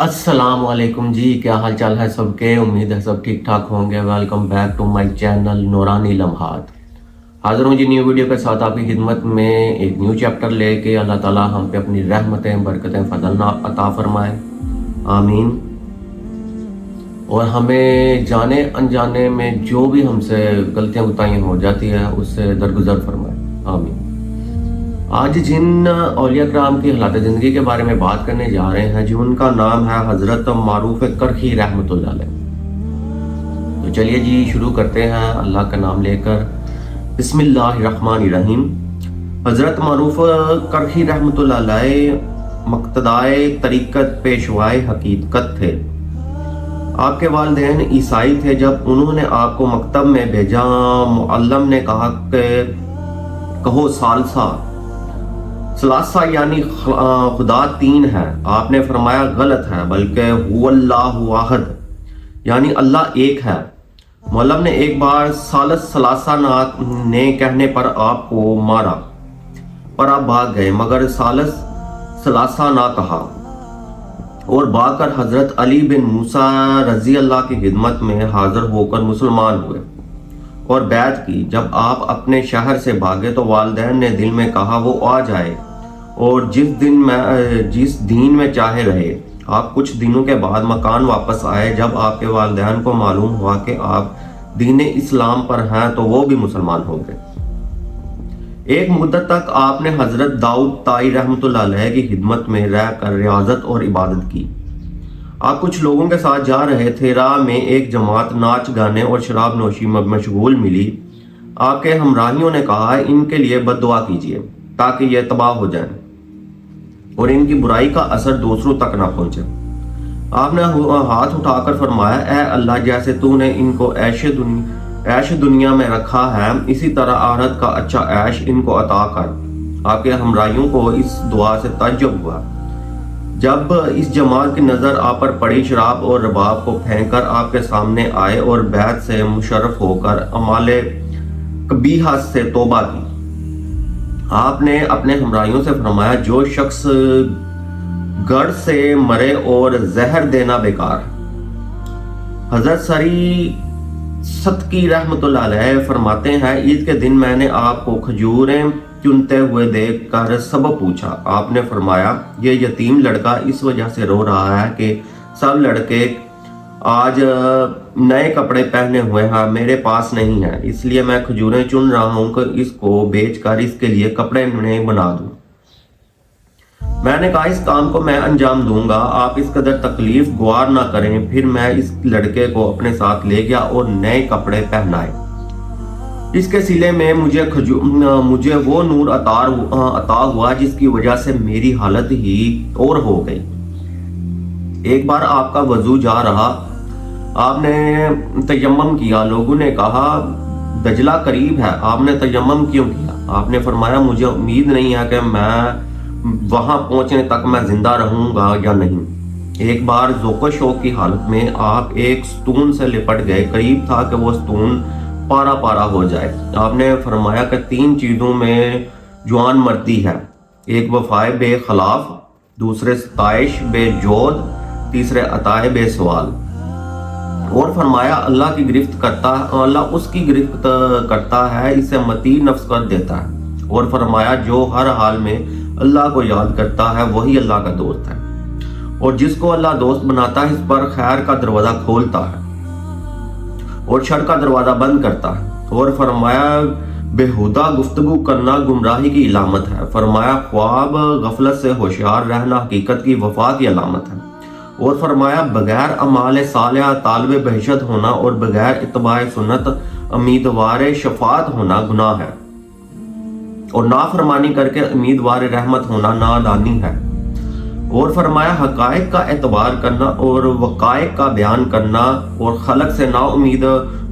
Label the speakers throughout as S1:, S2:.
S1: अस्सलाम वालेकुम जी, क्या हाल चाल है सबके। उम्मीद है सब ठीक ठाक होंगे। Welcome back to my channel Noorani Lamhat. हाजिर हूँ जी न्यू वीडियो के साथ आपकी खिदमत में एक न्यू चैप्टर लेके। अल्लाह ताला हम पे अपनी रहमतें बरकतें फजल अता फरमाए, आमीन। और हमें जाने अनजाने में जो भी हमसे गलतियाँ गुताइयाँ हो जाती है उससे दरगुजर फरमाए, आमीन। आज जिन औलिया कराम की हालात ज़िंदगी के बारे में बात करने जा रहे हैं जी, उनका नाम है हज़रत मारूफ करखी रहमतुल्लाह अलैह। तो चलिए जी शुरू करते हैं अल्लाह का नाम लेकर। बिस्मिल्लाहिर्रहमानिर्रहीम। हज़रत मारूफ करखी रहमतुल्लाह अलैह मक्तदाए तरीक़त पेशवाए हकीकत थे। आपके वालिदैन ईसाई थे। जब उन्होंने आपको मकतब में भेजा, मुअल्लिम ने कहा कि कहो सलासा यानी खुदा तीन है। आपने फरमाया गलत है, बल्कि हुवल्लाहु अहद यानी अल्लाह एक है। मौलम ने एक बार सलासा ने कहने पर आपको मारा, पर आप भाग गए, मगर सलासा ना कहा और भागकर हजरत अली बिन मूसा रजी अल्लाह की खिदमत में हाजिर होकर मुसलमान हुए और बैत की। जब आप अपने शहर से भागे तो वालिदैन ने दिल में कहा वो आ जाए और जिस दीन में चाहे रहे। आप कुछ दिनों के बाद मकान वापस आए। जब आपके वालिदैन को मालूम हुआ कि आप दीन इस्लाम पर हैं तो वो भी मुसलमान हो गए। एक मुद्दत तक आपने हजरत दाऊद ताई रहमतुल्लाह अलैह की खिदमत में रहकर रियाजत और इबादत की। आप कुछ लोगों के साथ जा रहे थे। राह में एक जमात नाच गाने और शराब नोशी में मशगूल मिली। आपके हमराहियों ने कहा इनके लिए बद्दुआ कीजिए ताकि ये तबाह हो जाएं और इनकी बुराई का असर दूसरों तक ना पहुंचे। आपने हाथ उठाकर फरमाया, ऐ अल्लाह, जैसे तूने इनको ऐश दुनिया में रखा है इसी तरह आखिरत का अच्छा ऐश इनको अता कर। आपके हमराहियों को इस दुआ से ताज्जुब हुआ जब इस जमात की नज़र आप पर पड़ी। शराब और रबाब को फेंक कर आपके सामने आए और बैत से मुशर्रफ होकर अमाले कबीहा से तौबा की। आपने अपने हमराहियों से फरमाया, जो शख्स गढ़ से मरे और जहर देना बेकार। हजरत सरी सतकी रहमतुल्लाह अलैह फरमाते हैं, ईद के दिन मैंने आपको खजूरें चुनते हुए देख कर सबब पूछा। आपने फरमाया, ये यतीम लड़का इस वजह से रो रहा है कि सब लड़के आज नए कपड़े पहने हुए हैं, मेरे पास नहीं है, इसलिए मैं खजूरें चुन रहा हूं कि इसको बेचकर इसके लिए कपड़े नहीं बना दूं। मैंने कहा इस काम को मैं अंजाम दूंगा, आप इस कदर तकलीफ गुआर ना करें। फिर मैं इस लड़के को अपने साथ ले गया और नए कपड़े पहनाए। इसके सिले में मुझे वो नूर अता हुआ जिसकी वजह से मेरी हालत ही और हो गई। एक बार आपका वजू जा रहा, आपने तयम्मुम किया। लोगों ने कहा दजला करीब है, आपने तयम्मुम क्यों किया? आपने फरमाया, मुझे उम्मीद नहीं है कि मैं वहां पहुंचने तक मैं जिंदा रहूंगा या नहीं। एक बार ज़ोक़ो शौक की हालत में आप एक स्तून से लिपट गए। करीब था कि वो स्तून पारा पारा हो जाए। आपने फरमाया कि तीन चीज़ों में जुआन मरती है, एक वफाए बेखलाफ, दूसरे सताइश बेजोद, तीसरे अताए बेसवाल। और फरमाया अल्लाह उसकी गिरफ्त करता है, इसे मती नफ्स कर देता है। और फरमाया जो हर हाल में अल्लाह को याद करता है वही अल्लाह का दोस्त है, और जिसको अल्लाह दोस्त बनाता है इस पर खैर का दरवाजा खोलता है और शर का दरवाजा बंद करता है। और फरमाया बेहुदा गुफ्तगू करना गुमराही की इलामत है। फरमाया ख्वाब गफलत से होशियार रहना हकीकत की वफा की अलामत है। और फरमाया बगैर अमाल सालिहा तालिब बहशत होना और बगैर इत्तबाए सुन्नत उम्मीदवार शफात होना गुनाह है, और नाफरमानी करके उम्मीदवार रहमत होना नादानी है। और फरमाया हकायक का एतबार करना और वकायक का बयान करना और खलक से ना उम्मीद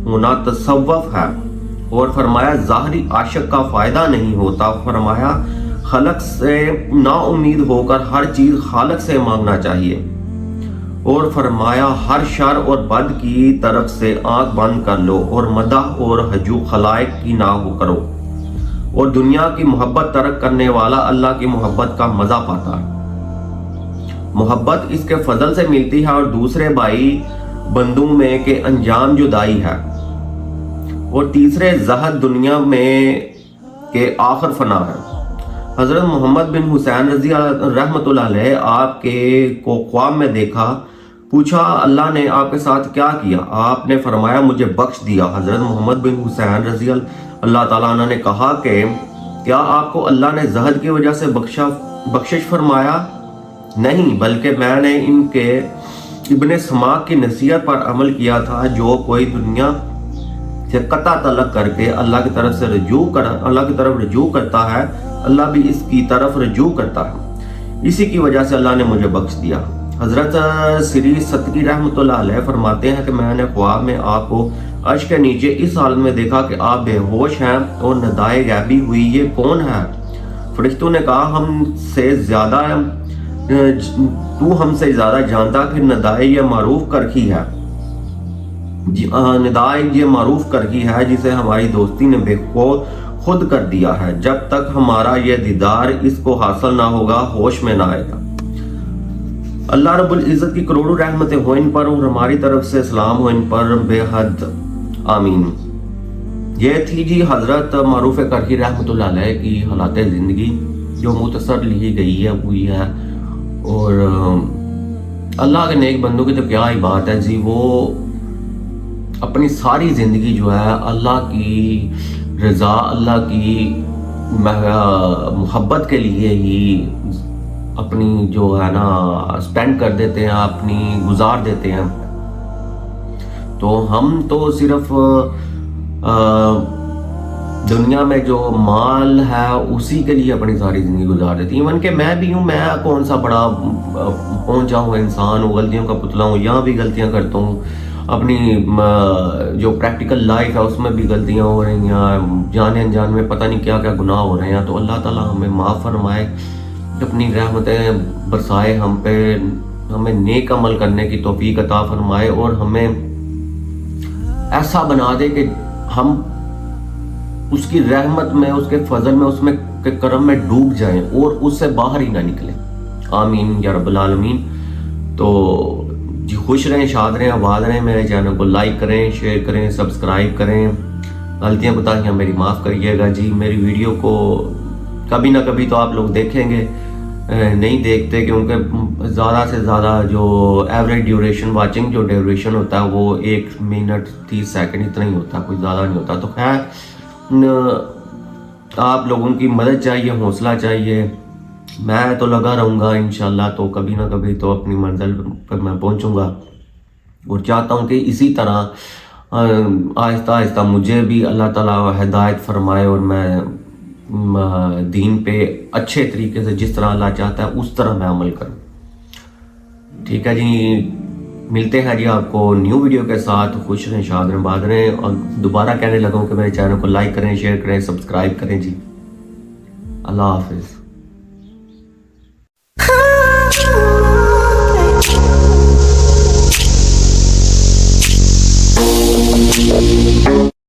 S1: होना तसव्वुफ है। और फरमाया ज़ाहरी आशिक का फ़ायदा नहीं होता। फरमाया खलक से ना उम्मीद होकर हर चीज़ खालक से मांगना चाहिए। और फरमाया हर शर और बद की तरफ से आंख बंद कर लो और मदह और हजू खलाइक की ना हो करो। और दुनिया की मोहब्बत तरक करने वाला अल्लाह की मोहब्बत का मजा पाता है। मोहब्बत इसके फजल से मिलती है और दूसरे भाई बंदों में के अंजाम जुदाई है, और तीसरे जहद दुनिया में के आखिर फना है। हज़रत मोहम्मद बिन हुसैन रज़ी रहमतुल्लाह अलैह आपके को ख्वाब में देखा, पूछा अल्लाह ने आपके साथ क्या किया? आपने फरमाया मुझे बख्श दिया। हज़रत मोहम्मद बिन हुसैन रज़ी अल्लाह ताला अन्हु ने कहा कि क्या आपको अल्लाह ने जहद की वजह से बख्शिश फरमाया? नहीं, बल्कि मैंने इनके इब्ने समाक की नसीहत पर अमल किया था। जो कोई दुनिया से कता तलक करके अल्लाह की तरफ रजू करता है, अल्लाह भी इसकी तरफ रजू करता है। इसी की वजह से अल्लाह ने मुझे बख्श दिया। हजरत सिरी सतकी रहमतुल्लाह अलैह फरमाते हैं कि मैंने ख्वाब में आपको अर्श के नीचे इस हालत में देखा कि आप बेहोश हैं और नदाए गैबी हुई। ये कौन है? फरिश्तों ने कहा तू हमसे ज्यादा जानता कि नदाए ये मारूफ करखी है, निदाए ये मारूफ करखी है जिसे हमारी दोस्ती ने खुद कर दिया है। जब तक हमारा ये दीदार इसको हासिल ना होगा, होश में ना आएगा। अल्लाह रब्बुल इज़्ज़त की करोड़ों रहमतें हो इन पर और हमारी तरफ से सलाम हो इन पर बेहद आमीन। ये थी जी हजरत मारूफ करखी रहमतुल्लाह अलैह की हालात ज़िंदगी, जो मुख्तसर लिखी गई है हुई है। और अल्लाह के नेक बंदों की तो क्या ही बात है जी, वो अपनी सारी ज़िंदगी जो है अल्लाह की रज़ा, अल्लाह की मोहब्बत के लिए ही अपनी जो है ना स्पेंड कर देते हैं, अपनी गुजार देते हैं। तो हम तो सिर्फ दुनिया में जो माल है उसी के लिए अपनी सारी ज़िंदगी गुजार देती है। इवन कि मैं भी हूँ, मैं कौन सा बड़ा पहुँचा हुआ इंसान हूँ, गलतियों का पुतला हूँ, यहाँ भी गलतियाँ करता हूँ। अपनी जो प्रैक्टिकल लाइफ है उसमें भी गलतियाँ हो रही हैं, जाने अनजान में पता नहीं क्या क्या गुनाह हो रहे हैं। तो अल्लाह ताला हमें माफ़ फरमाए, अपनी रहमतें बरसाए हम पे, हमें नेक अमल करने की तौफीक अता फरमाए और हमें ऐसा बना दे कि हम उसकी रहमत में, उसके फजल में, उसमें के करम में डूब जाएं और उससे बाहर ही ना निकलें। आमीन या रब्बुल आलमीन। तो जी खुश रहें, शाद रहें, आबाद रहें। मेरे चैनल को लाइक करें, शेयर करें, सब्सक्राइब करें। गलतियाँ बताइए मेरी माफ़ करिएगा जी। मेरी वीडियो को कभी ना कभी तो आप लोग देखेंगे, नहीं देखते क्योंकि ज़्यादा से ज़्यादा जो एवरेज ड्यूरेशन, वाचिंग जो ड्यूरेशन होता है वो 1 मिनट 30 सेकंड इतना ही होता है, कोई ज़्यादा नहीं होता। तो खैर आप लोगों की मदद चाहिए, हौसला चाहिए। मैं तो लगा रहूँगा इंशाल्लाह, तो कभी ना कभी तो अपनी मंजिल पर मैं पहुँचूँगा और चाहता हूँ कि इसी तरह आहिस्ता आहिस्ता मुझे भी अल्लाह ताला हिदायत फरमाए और मैं दीन पे अच्छे तरीके से, जिस तरह अल्लाह चाहता है उस तरह मैं अमल करूँ। ठीक है जी, मिलते हैं जी आपको न्यू वीडियो के साथ। खुश रहें, शाद रहें, बाद रहें। और दोबारा कहने लगा हूँ कि मेरे चैनल को लाइक करें, शेयर करें, सब्सक्राइब करें जी। अल्लाह हाफिज़।